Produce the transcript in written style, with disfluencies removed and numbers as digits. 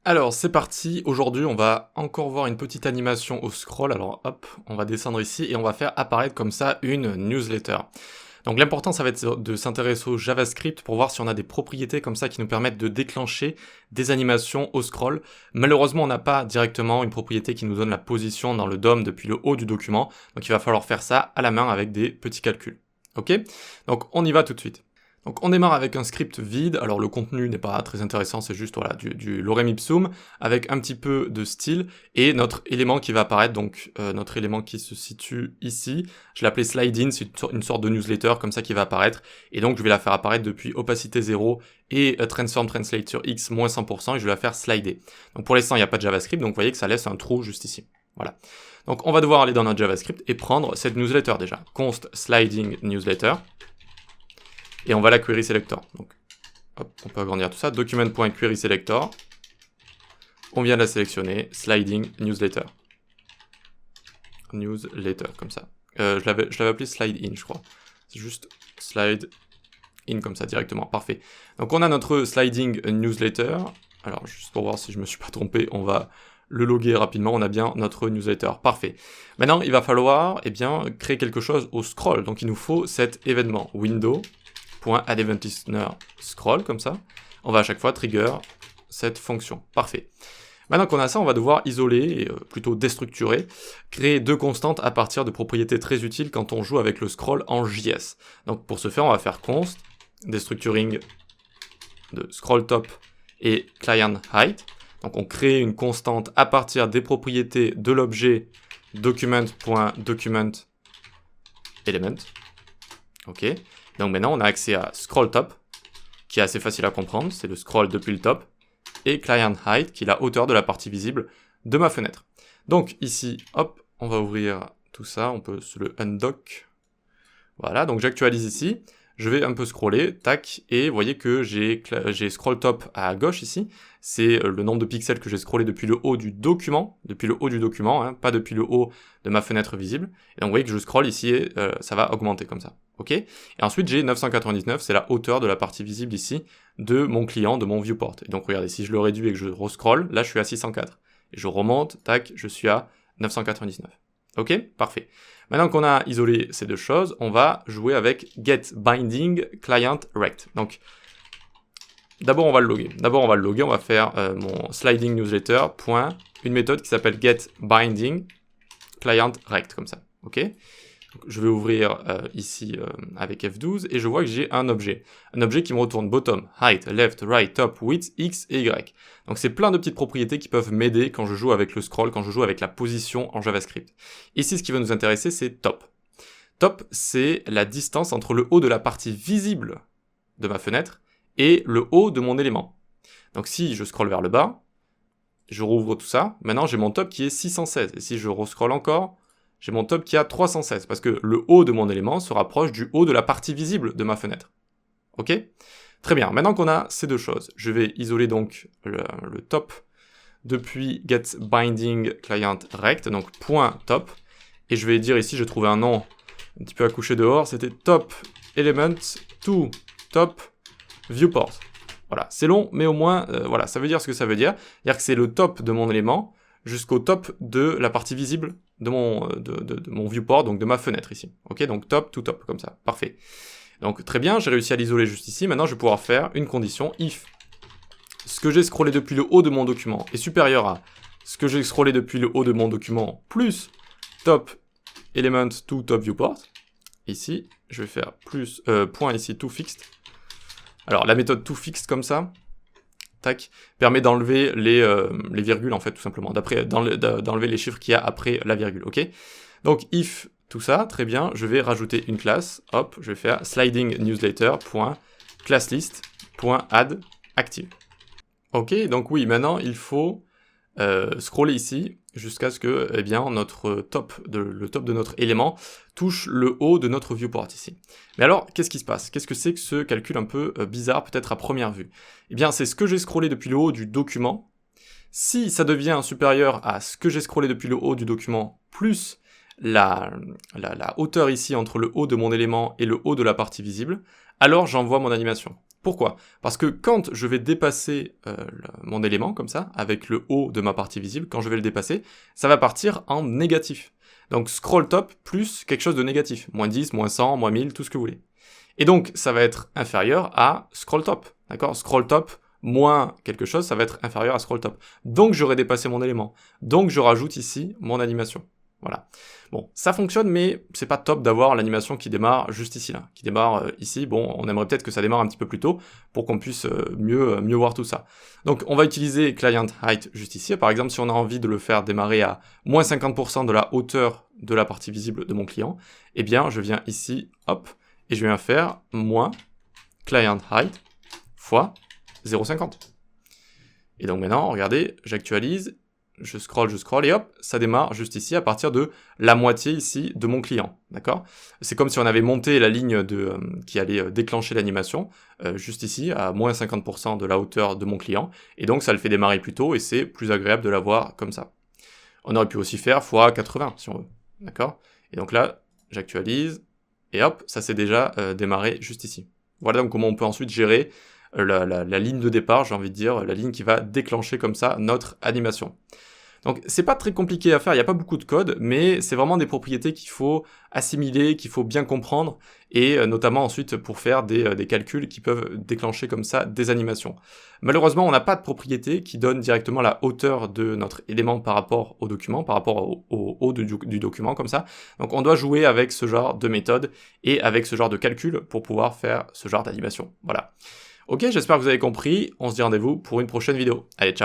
Alors c'est parti, aujourd'hui on va encore voir une petite animation au scroll, alors hop, on va descendre ici et on va faire apparaître comme ça une newsletter. Donc l'important ça va être de s'intéresser au JavaScript pour voir si on a des propriétés comme ça qui nous permettent de déclencher des animations au scroll. Malheureusement on n'a pas directement une propriété qui nous donne la position dans le DOM depuis le haut du document, donc il va falloir faire ça à la main avec des petits calculs. Ok? Donc on y va tout de suite. Donc on démarre avec un script vide, alors le contenu n'est pas très intéressant, c'est juste voilà, du lorem ipsum, avec un petit peu de style, et notre élément qui va apparaître, donc notre élément qui se situe ici, je l'ai appelé slide in, c'est une sorte de newsletter comme ça qui va apparaître, et donc je vais la faire apparaître depuis opacité 0 et transform translate sur x moins 100%, et je vais la faire slider. Donc pour l'instant il n'y a pas de JavaScript, donc vous voyez que ça laisse un trou juste ici. Voilà. Donc on va devoir aller dans notre JavaScript et prendre cette newsletter déjà. Const sliding newsletter. Et on va la query selector. Donc, hop, on peut agrandir tout ça. Document.querySelector. On vient de la sélectionner. Sliding newsletter. Newsletter, comme ça. Je l'avais appelé slide in, je crois. C'est juste slide in comme ça, directement. Parfait. Donc, on a notre sliding newsletter. Alors, juste pour voir si je me suis pas trompé, on va le loguer rapidement. On a bien notre newsletter. Parfait. Maintenant, il va falloir, créer quelque chose au scroll. Donc, il nous faut cet événement. Window.addEventListener scroll, comme ça. On va à chaque fois trigger cette fonction. Parfait. Maintenant qu'on a ça, on va devoir isoler, et plutôt déstructurer, créer deux constantes à partir de propriétés très utiles quand on joue avec le scroll en JS. Donc pour ce faire, on va faire const destructuring de scroll top et client height. Donc on crée une constante à partir des propriétés de l'objet document.document element. Ok. Donc maintenant, on a accès à scroll top, qui est assez facile à comprendre, c'est le scroll depuis le top, et client height, qui est la hauteur de la partie visible de ma fenêtre. Donc ici, hop, on va ouvrir tout ça, on peut se le undock. Voilà, donc j'actualise ici, je vais un peu scroller, tac, et vous voyez que j'ai scroll top à gauche ici, c'est le nombre de pixels que j'ai scrollé depuis le haut du document, hein, pas depuis le haut de ma fenêtre visible. Et donc vous voyez que je scroll ici et ça va augmenter comme ça. Ok. Et ensuite j'ai 999, c'est la hauteur de la partie visible ici de mon client, de mon viewport. Et donc regardez, si je le réduis et que je rescroll, là je suis à 604. Et je remonte, tac, je suis à 999. Ok, parfait. Maintenant qu'on a isolé ces deux choses, on va jouer avec getBindingClientRect. Donc, d'abord on va le loguer. On va faire mon sliding newsletter, point, une méthode qui s'appelle getBindingClientRect, comme ça. Ok. Donc, je vais ouvrir ici avec F12 et je vois que j'ai un objet. Un objet qui me retourne bottom, height, left, right, top, width, x et y. Donc c'est plein de petites propriétés qui peuvent m'aider quand je joue avec le scroll, quand je joue avec la position en JavaScript. Ici, ce qui va nous intéresser, c'est top. Top, c'est la distance entre le haut de la partie visible de ma fenêtre et le haut de mon élément. Donc si je scrolle vers le bas, je rouvre tout ça, maintenant j'ai mon top qui est 616. Et si je rescrolle encore, j'ai mon top qui a 316, parce que le haut de mon élément se rapproche du haut de la partie visible de ma fenêtre. Ok ? Très bien, maintenant qu'on a ces deux choses, je vais isoler donc le top depuis getBindingClientRect, donc point top, et je vais dire ici, j'ai trouvé un nom un petit peu à coucher dehors, c'était top element to top viewport. Voilà, c'est long, mais au moins, voilà, ça veut dire ce que ça veut dire. C'est-à-dire que c'est le top de mon élément jusqu'au top de la partie visible de mon viewport, donc de ma fenêtre ici. Ok, donc top to top, comme ça. Parfait. Donc très bien, j'ai réussi à l'isoler juste ici. Maintenant, je vais pouvoir faire une condition if ce que j'ai scrollé depuis le haut de mon document est supérieur à ce que j'ai scrollé depuis le haut de mon document plus top element to top viewport. Ici, je vais faire plus point ici to fixed. Alors la méthode to fixed comme ça, tac, permet d'enlever les virgules en fait tout simplement, d'enlever les chiffres qu'il y a après la virgule, ok. Donc if tout ça, très bien, je vais rajouter une classe, hop, je vais faire sliding newsletter.classlist.add active. Ok, donc oui, maintenant il faut scroller ici jusqu'à ce que le top de notre élément touche le haut de notre viewport ici. Mais alors, qu'est-ce qui se passe? Qu'est-ce que c'est que ce calcul un peu bizarre peut-être à première vue? Eh bien, c'est ce que j'ai scrollé depuis le haut du document. Si ça devient supérieur à ce que j'ai scrollé depuis le haut du document plus la hauteur ici entre le haut de mon élément et le haut de la partie visible, alors j'envoie mon animation. Pourquoi? Parce que quand je vais dépasser mon élément, comme ça, avec le haut de ma partie visible, quand je vais le dépasser, ça va partir en négatif. Donc scroll top plus quelque chose de négatif. Moins 10, moins 100, moins 1000, tout ce que vous voulez. Et donc, ça va être inférieur à scroll top. D'accord? Scroll top moins quelque chose, ça va être inférieur à scroll top. Donc, j'aurais dépassé mon élément. Donc, je rajoute ici mon animation. Voilà. Bon, ça fonctionne, mais c'est pas top d'avoir l'animation qui démarre juste ici, là. Qui démarre ici. Bon, on aimerait peut-être que ça démarre un petit peu plus tôt pour qu'on puisse mieux voir tout ça. Donc, on va utiliser client height juste ici. Par exemple, si on a envie de le faire démarrer à moins 50% de la hauteur de la partie visible de mon client, eh bien, je viens ici, hop, et je viens faire moins client height fois 0,50. Et donc maintenant, regardez, j'actualise, je scroll, et hop, ça démarre juste ici à partir de la moitié ici de mon client, d'accord? C'est comme si on avait monté la ligne qui allait déclencher l'animation, juste ici, à moins 50% de la hauteur de mon client, et donc ça le fait démarrer plus tôt, et c'est plus agréable de l'avoir comme ça. On aurait pu aussi faire x80, si on veut, d'accord? Et donc là, j'actualise, et hop, ça s'est déjà démarré juste ici. Voilà donc comment on peut ensuite gérer la ligne de départ, j'ai envie de dire, la ligne qui va déclencher comme ça notre animation. Donc c'est pas très compliqué à faire, il n'y a pas beaucoup de code, mais c'est vraiment des propriétés qu'il faut assimiler, qu'il faut bien comprendre, et notamment ensuite pour faire des calculs qui peuvent déclencher comme ça des animations. Malheureusement, on n'a pas de propriété qui donne directement la hauteur de notre élément par rapport au document, par rapport au haut du document, comme ça. Donc on doit jouer avec ce genre de méthode et avec ce genre de calcul pour pouvoir faire ce genre d'animation. Voilà. Ok, j'espère que vous avez compris, on se dit rendez-vous pour une prochaine vidéo. Allez, ciao!